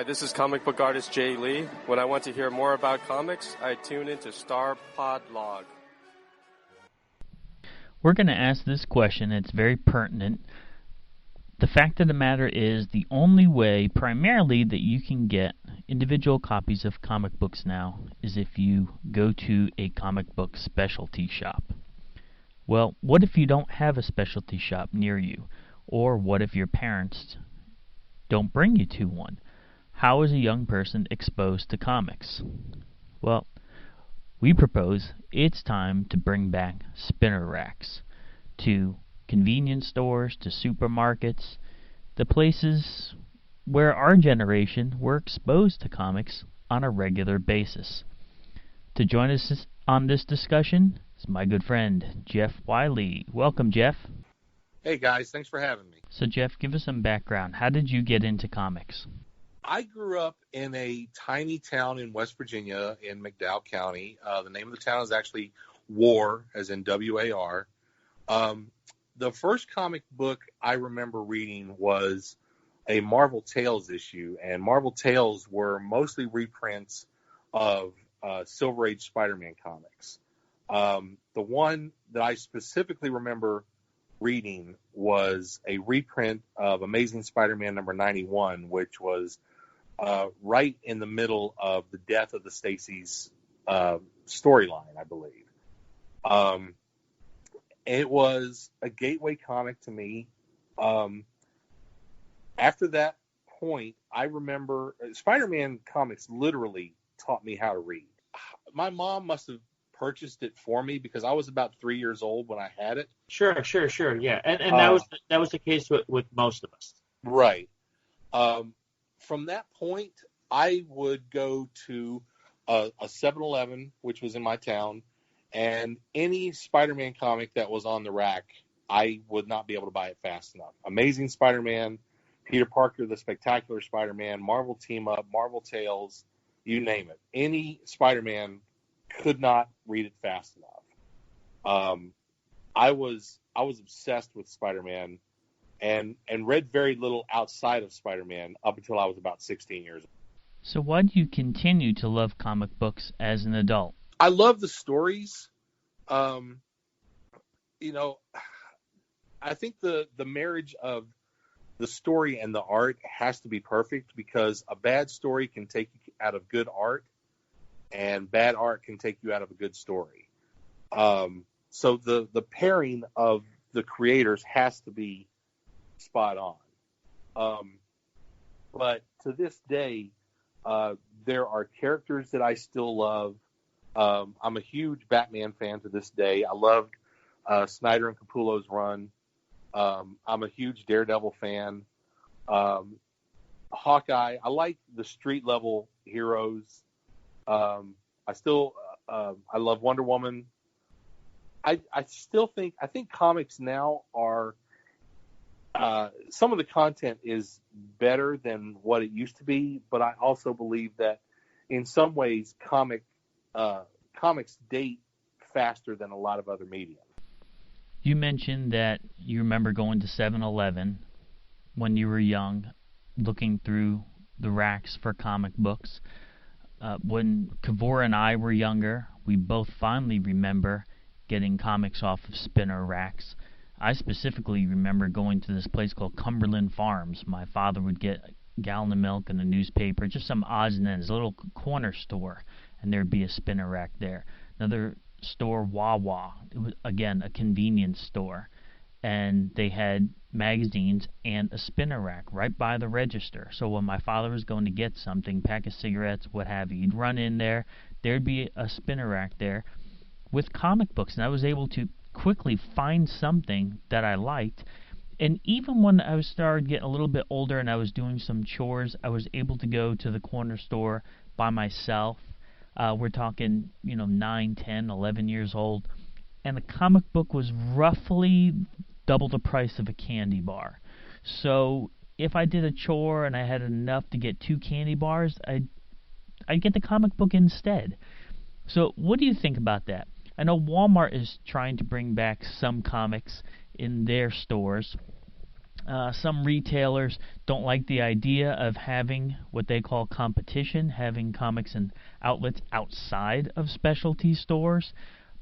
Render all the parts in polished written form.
Hi, this is comic book artist Jay Lee. When I want to hear more about comics, I tune into StarPodLog. We're going to ask this question. It's very pertinent. The fact of the matter is, the only way, primarily, that you can get individual copies of comic books now is if you go to a comic book specialty shop. Well, what if you don't have a specialty shop near you? Or what if your parents don't bring you to one? How is a young person exposed to comics? Well, we propose it's time to bring back spinner racks to convenience stores, to supermarkets, the places where our generation were exposed to comics on a regular basis. To join us on this discussion is my good friend, Jeff Wiley. Welcome, Jeff. Hey, guys. Thanks for having me. So, Jeff, give us some background. How did you get into comics? I grew up in a tiny town in West Virginia in McDowell County. The name of the town is actually War, as in W-A-R. The first comic book I remember reading was a Marvel Tales issue, and Marvel Tales were mostly reprints of Silver Age Spider-Man comics. The one that I specifically remember reading was a reprint of Amazing Spider-Man number 91, which was right in the middle of the death of the Stacy's storyline, I believe. It was a gateway comic to me. After that point, I remember Spider-Man comics literally taught me how to read. My mom must have purchased it for me because I was about 3 years old when I had it. Sure, yeah, and that was the case with most of us. Right. From that point, I would go to a 7-Eleven, which was in my town, and any Spider-Man comic that was on the rack, I would not be able to buy it fast enough. Amazing Spider-Man, Peter Parker, The Spectacular Spider-Man, Marvel Team Up, Marvel Tales, you name it. Any Spider-Man could not read it fast enough. I was obsessed with Spider-Man and read very little outside of Spider-Man up until I was about 16 years old. So why do you continue to love comic books as an adult? I love the stories. I think the marriage of the story and the art has to be perfect, because a bad story can take you out of good art, and bad art can take you out of a good story. So the pairing of the creators has to be spot on. But to this day, there are characters that I still love. I'm a huge Batman fan to this day. I loved Snyder and Capullo's run. I'm a huge Daredevil fan. Hawkeye. I like the street level heroes. I love Wonder Woman. I think comics now are, some of the content is better than what it used to be, but I also believe that in some ways comics date faster than a lot of other media. You mentioned that you remember going to 7-Eleven when you were young, looking through the racks for comic books. When Kavor and I were younger, we both fondly remember getting comics off of spinner racks. I specifically remember going to this place called Cumberland Farms. My father would get a gallon of milk and a newspaper, just some odds and ends, a little corner store, and there'd be a spinner rack there. Another store, Wawa. It was, again, a convenience store. And they had magazines and a spinner rack right by the register. So when my father was going to get something, pack of cigarettes, what have you, he'd run in there. There'd be a spinner rack there with comic books. And I was able to quickly find something that I liked. And even when I started getting a little bit older and I was doing some chores, I was able to go to the corner store by myself. We're talking, 9, 10, 11 years old. And the comic book was roughly double the price of a candy bar. So if I did a chore and I had enough to get 2 candy bars, I'd get the comic book instead. So what do you think about that? I know Walmart is trying to bring back some comics in their stores. Some retailers don't like the idea of having what they call competition, having comics and outlets outside of specialty stores.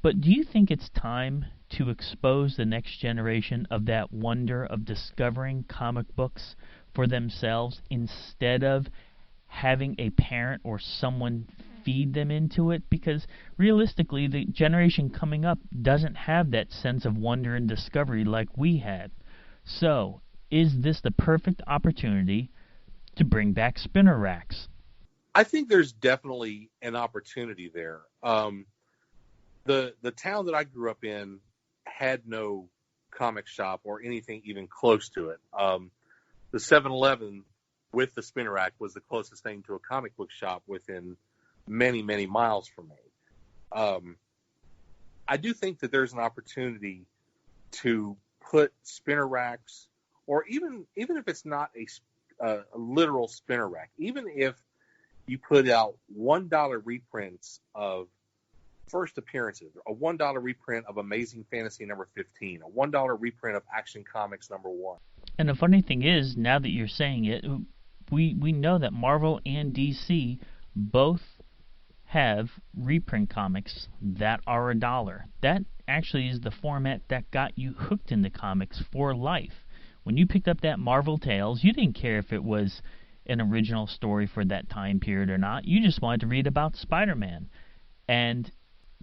But do you think it's time to expose the next generation of that wonder of discovering comic books for themselves instead of having a parent or someone feed them into it? Because realistically, the generation coming up doesn't have that sense of wonder and discovery like we had. So, is this the perfect opportunity to bring back spinner racks? I think there's definitely an opportunity there. The town that I grew up in had no comic shop or anything even close to it. The 7-Eleven with the spinner rack was the closest thing to a comic book shop within many, many miles from me. I do think that there's an opportunity to put spinner racks, or even if it's not a literal spinner rack, even if you put out $1 reprints of first appearances, a $1 reprint of Amazing Fantasy number 15, a $1 reprint of Action Comics number 1. And the funny thing is, now that you're saying it, we know that Marvel and DC both have reprint comics that are $1. That actually is the format that got you hooked into comics for life. When you picked up that Marvel Tales, you didn't care if it was an original story for that time period or not. You just wanted to read about Spider-Man. And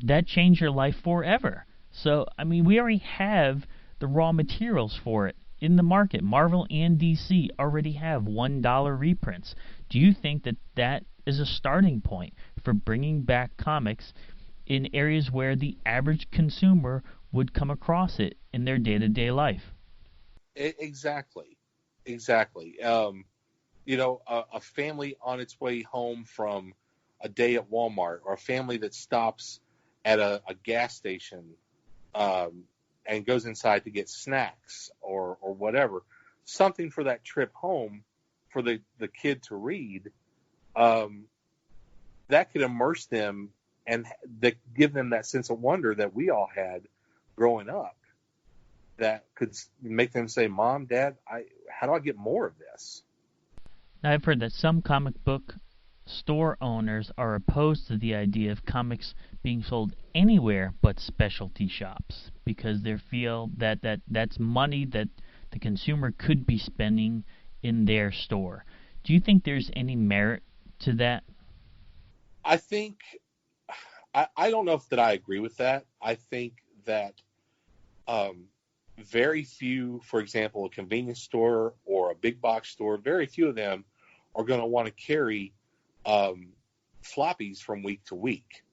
that changed your life forever. So, I mean, we already have the raw materials for it in the market. Marvel and DC already have $1 reprints. Do you think that that is a starting point for bringing back comics in areas where the average consumer would come across it in their day-to-day life? Exactly. A family on its way home from a day at Walmart, or a family that stops at a gas station and goes inside to get snacks or whatever, something for that trip home for the kid to read, that could immerse them and give them that sense of wonder that we all had growing up, that could make them say, Mom, Dad, how do I get more of this? Now, I've heard that some comic book store owners are opposed to the idea of comics being sold anywhere but specialty shops because they feel that that's money that the consumer could be spending in their store. Do you think there's any merit to that? I think I don't know if that I agree with that. I think that very few, for example, a convenience store or a big box store, very few of them are going to want to carry floppies from week to week.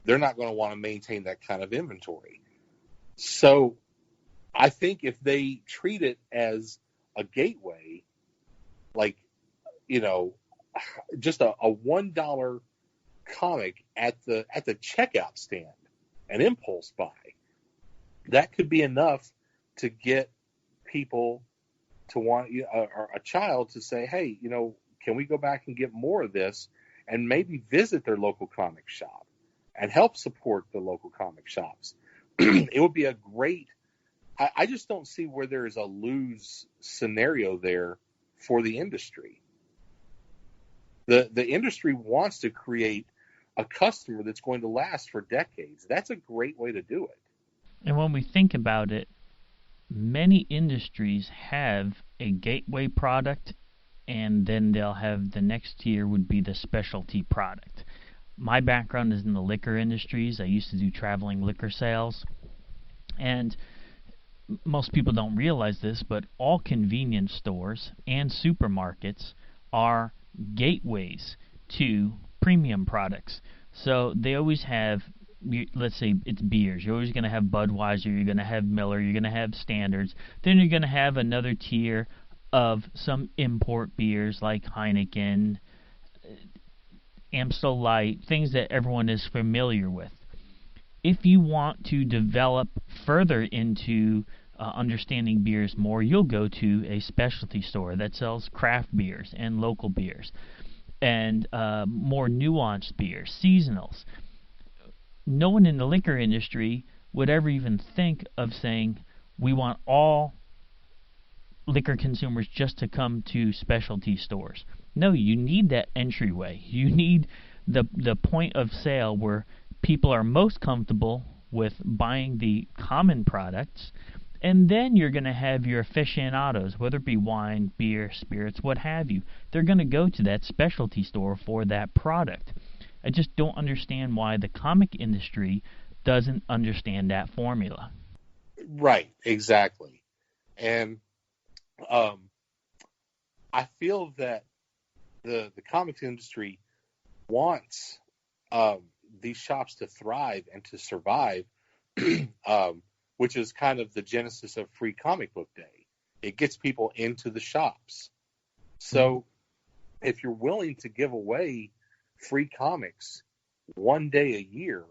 They're not going to want to maintain that kind of inventory. So I think if they treat it as a gateway, like, just a $1 comic at the checkout stand, an impulse buy, that could be enough to get people to want, or a child to say, hey, can we go back and get more of this, and maybe visit their local comic shop and help support the local comic shops. It would be a great, I just don't see where there is a lose scenario there for the industry. The industry wants to create a customer that's going to last for decades. That's a great way to do it. And when we think about it, many industries have a gateway product, and then they'll have the next tier would be the specialty product. My background is in the liquor industries. I used to do traveling liquor sales. And most people don't realize this, but all convenience stores and supermarkets are gateways to premium products. So they always have, let's say it's beers. You're always going to have Budweiser, you're going to have Miller, you're going to have Standards. Then you're going to have another tier of some import beers like Heineken, Amstel Light, things that everyone is familiar with. If you want to develop further into understanding beers more, you'll go to a specialty store that sells craft beers and local beers and more nuanced beers, seasonals. No one in the liquor industry would ever even think of saying, we want all liquor consumers just to come to specialty stores. No, you need that entryway. You need the point of sale where people are most comfortable with buying the common products, and then you're going to have your aficionados, whether it be wine, beer, spirits, what have you. They're going to go to that specialty store for that product. I just don't understand why the comic industry doesn't understand that formula. Right, exactly. And I feel that the comics industry wants these shops to thrive and to survive, which is kind of the genesis of Free Comic Book Day. It gets people into the shops. So if you're willing to give away free comics one day a year,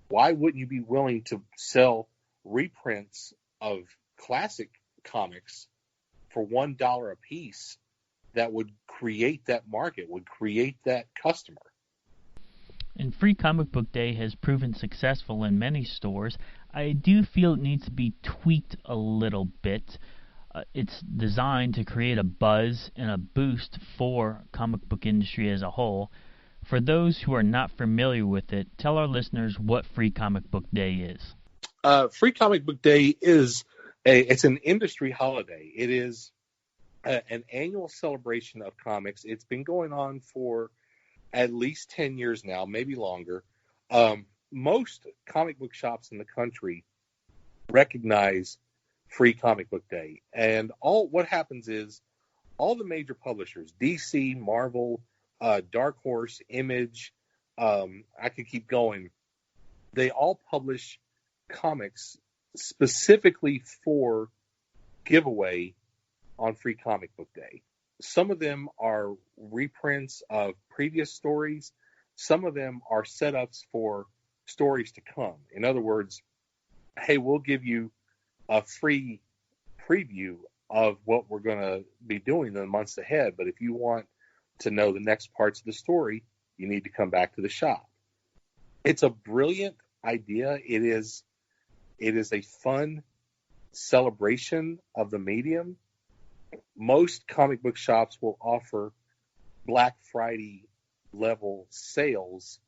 why wouldn't you be willing to sell reprints of classic comics for $1 a piece that would create that market, would create that customer? And Free Comic Book Day has proven successful in many stores. I do feel it needs to be tweaked a little bit. It's designed to create a buzz and a boost for comic book industry as a whole. For those who are not familiar with it, tell our listeners what Free Comic Book Day is. Free Comic Book Day is it's an industry holiday. It is an annual celebration of comics. It's been going on for at least 10 years now, maybe longer. Most comic book shops in the country recognize Free Comic Book Day. And what happens is all the major publishers, DC, Marvel, Dark Horse, Image, I could keep going, they all publish comics specifically for giveaway on Free Comic Book Day. Some of them are reprints of previous stories. Some of them are setups for stories to come. In other words, hey, we'll give you a free preview of what we're going to be doing in the months ahead. But if you want to know the next parts of the story, you need to come back to the shop. It's a brilliant idea. It is a fun celebration of the medium. Most comic book shops will offer Black Friday level sales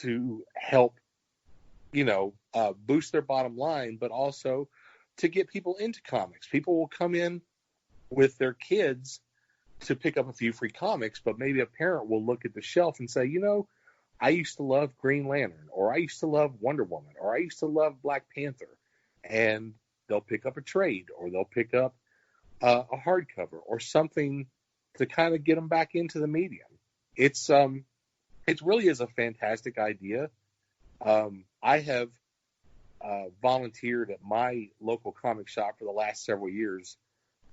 to help, boost their bottom line, but also to get people into comics. People will come in with their kids to pick up a few free comics, but maybe a parent will look at the shelf and say, I used to love Green Lantern, or I used to love Wonder Woman, or I used to love Black Panther. And they'll pick up a trade, or they'll pick up a hardcover, or something to kind of get them back into the medium. It really is a fantastic idea. I have volunteered at my local comic shop for the last several years,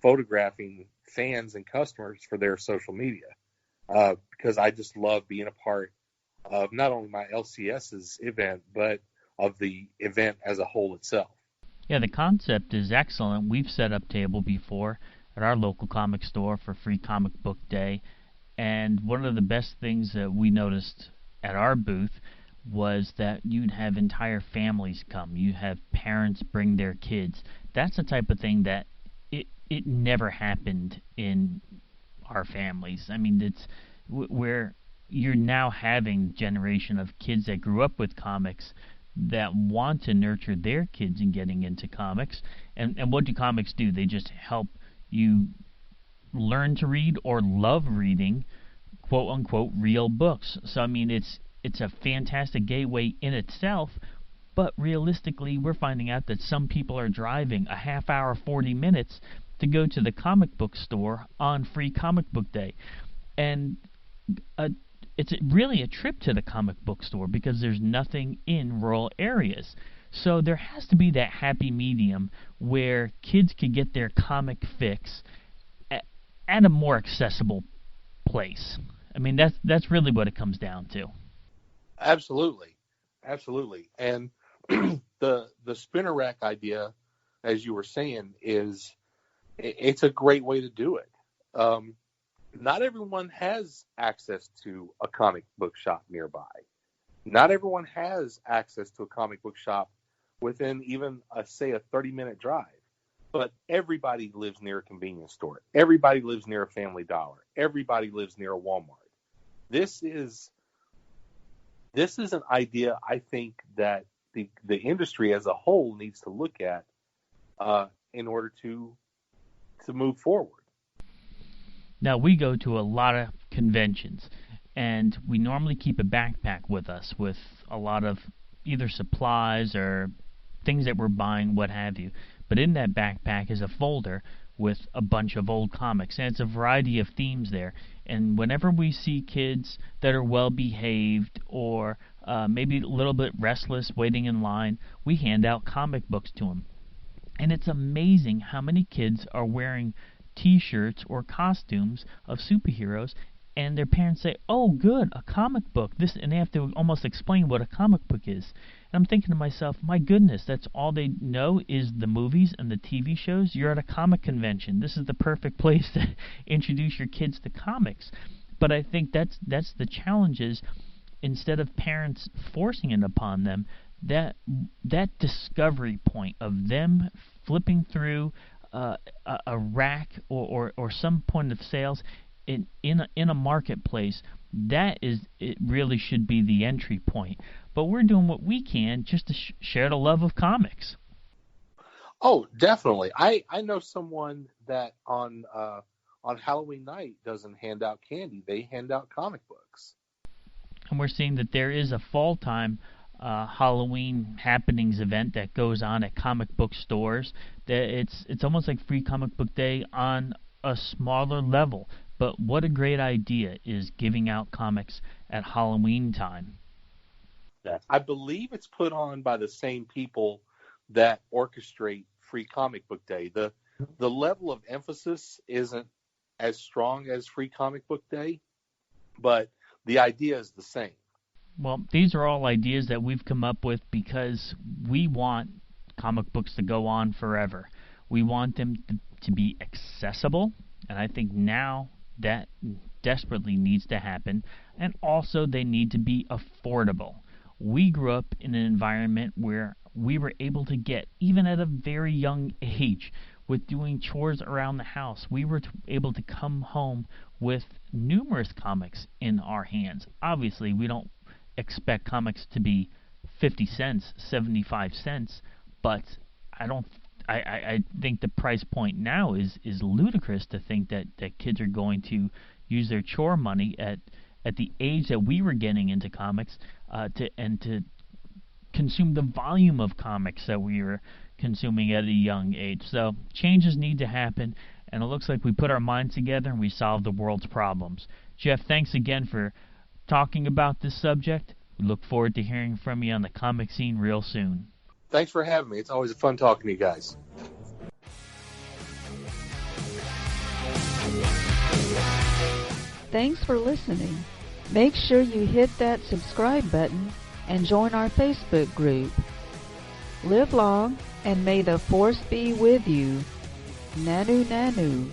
photographing fans and customers for their social media, because I just love being a part of not only my LCS's event, but of the event as a whole itself. Yeah, the concept is excellent. We've set up table before at our local comic store for Free Comic Book Day, and one of the best things that we noticed at our booth was that you'd have entire families come. You have parents bring their kids. That's the type of thing that it never happened in our families. I mean, it's where you're now having generation of kids that grew up with comics that want to nurture their kids in getting into comics. And what do comics do? They just help you learn to read or love reading, quote unquote, real books. So I mean, it's a fantastic gateway in itself, but realistically we're finding out that some people are driving a half hour, 40 minutes to go to the comic book store on Free Comic Book Day. And it's really a trip to the comic book store because there's nothing in rural areas. So there has to be that happy medium where kids can get their comic fix at a more accessible place. I mean, that's really what it comes down to. Absolutely. And the spinner rack idea, as you were saying, it's a great way to do it. Not everyone has access to a comic book shop nearby. Not everyone has access to a comic book shop within even, say, a 30-minute drive. but everybody lives near a convenience store. Everybody lives near a Family Dollar. Everybody lives near a Walmart. This is an idea I think that the industry as a whole needs to look at in order to move forward. Now, we go to a lot of conventions, and we normally keep a backpack with us with a lot of either supplies or things that we're buying, what have you. But in that backpack is a folder with a bunch of old comics, and it's a variety of themes there. And whenever we see kids that are well behaved or maybe a little bit restless waiting in line, we hand out comic books to them. And it's amazing how many kids are wearing t-shirts or costumes of superheroes, and their parents say, "Oh, good, a comic book." And they have to almost explain what a comic book is. And I'm thinking to myself, my goodness, that's all they know is the movies and the TV shows. You're at a comic convention. This is the perfect place to introduce your kids to comics. But I think that's the challenge is, instead of parents forcing it upon them, that discovery point of them flipping through a rack or some point of sales in a marketplace, it really should be the entry point. But we're doing what we can just to share the love of comics. Oh, definitely. I know someone that on Halloween night doesn't hand out candy; they hand out comic books. And we're seeing that there is a fall time Halloween happenings event that goes on at comic book stores. It's almost like Free Comic Book Day on a smaller level. But what a great idea is giving out comics at Halloween time. I believe it's put on by the same people that orchestrate Free Comic Book Day. The level of emphasis isn't as strong as Free Comic Book Day, but the idea is the same. Well, these are all ideas that we've come up with because we want comic books to go on forever. We want them to be accessible, and I think now that desperately needs to happen, and also they need to be affordable. We grew up in an environment where we were able to get, even at a very young age, with doing chores around the house, we were able to come home with numerous comics in our hands. Obviously, we don't expect comics to be 50 cents, 75 cents, but I think the price point now is ludicrous to think that kids are going to use their chore money at the age that we were getting into comics to consume the volume of comics that we were consuming at a young age. So changes need to happen, and it looks like we put our minds together and we solve the world's problems. Jeff, thanks again for talking about this subject. We look forward to hearing from you on the comic scene real soon. Thanks for having me. It's always fun talking to you guys. Thanks for listening. Make sure you hit that subscribe button and join our Facebook group. Live long, and may the force be with you. Nanu Nanu.